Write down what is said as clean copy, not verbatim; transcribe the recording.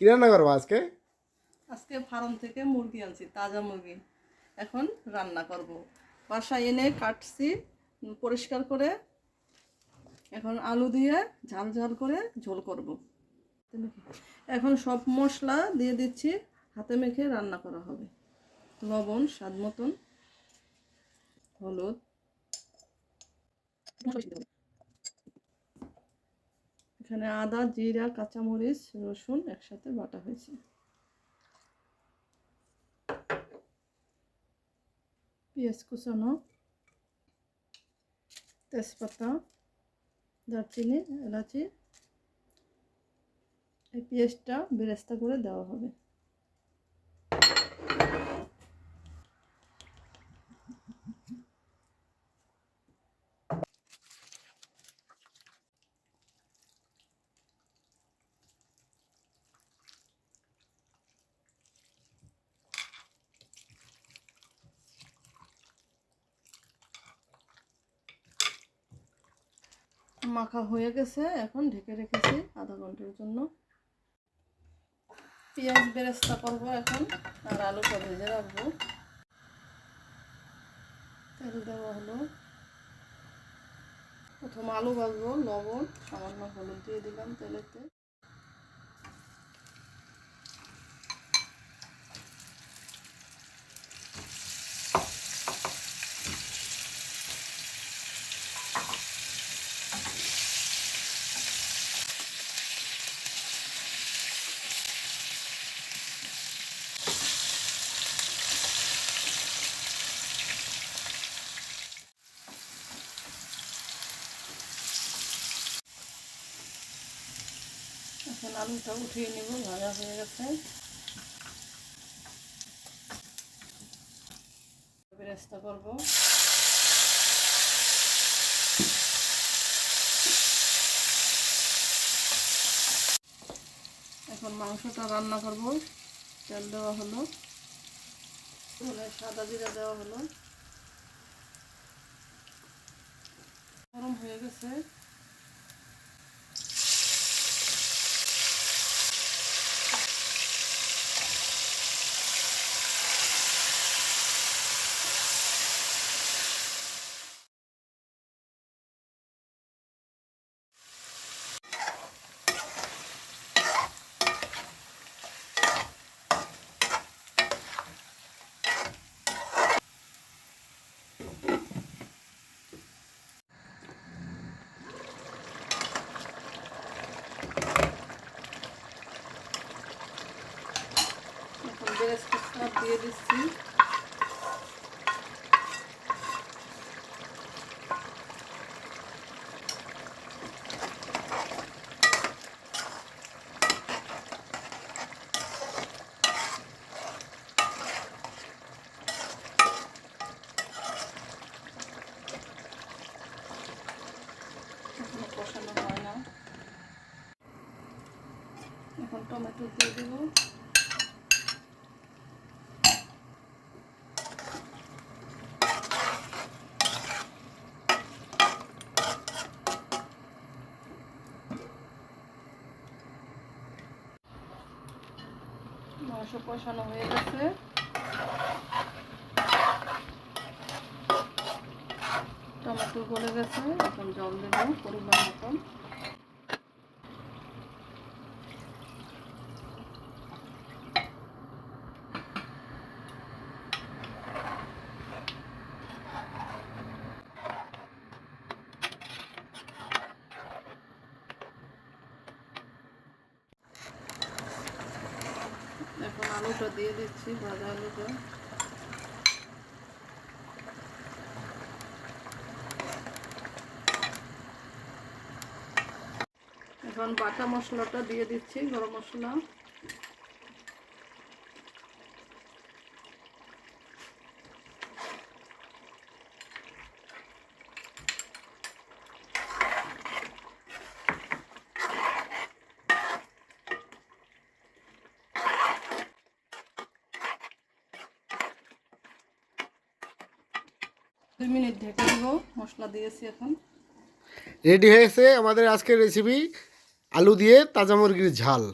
কি রান্না করবো আজকে? আজকে ফার্ম থেকে মুরগি আনছি, তাজা মুরগি। এখন রান্না করব। বাসায় এনে কাটছি পরিষ্কার করে। এখন আলু দিয়ে ঝাল ঝাল করে ঝোল করব। এখন সব মশলা দিয়ে দিচ্ছি, হাতে মেখে রান্না করা হবে। লবণ স্বাদ মতন, হলুদ, এখানে আদা, জিরা, কাঁচামরিচ, রসুন একসাথে বাটা হয়েছে। পেঁয়াজ কুচানো, তেজপাতা, দারচিনি, এলাচি। এই পেঁয়াজটা বেরেস্তা করে দেওয়া হবে। মাখা হয়ে গেছে, এখন ঢেকে রেখেছি আধা ঘন্টার জন্য। পেঁয়াজ বেরেস্তা করবো এখন, আর আলুটা ভেজে রাখবো। তেল দেওয়া হলো, প্রথম আলু ভাজবো। লবণ, সামান্য হলুদ দিয়ে দিলাম তেলেতে। এখন আলুটা উঠিয়ে নেব, ভাজা হয়ে গেছে। বেরেস্তা করবো। এখন মাংসটা রান্না করব। তেল দেওয়া হলো, সাদা জিরা দেওয়া হলো, গরম হয়ে গেছে। এখন বেরেস্তা দিয়ে দিচ্ছি। কষানো হয় না, এখন টমেটো দিয়ে দেবো। মাংস কষানো হয়ে গেছে, টমেটো গলে গেছে। এখন জল দেবো পরিমাণ মতন। এখন আলুটা দিয়ে দিচ্ছি, ভাজা আলুটা। এখন বাটা মশলাটা দিয়ে দিচ্ছি, গরম মশলা। দুই মিনিট ঢেকে দেব, মশলা দিয়েছি এখন। রেডি হয়েছে আমাদের আজকের রেসিপি, আলু দিয়ে তাজা মুরগির ঝাল।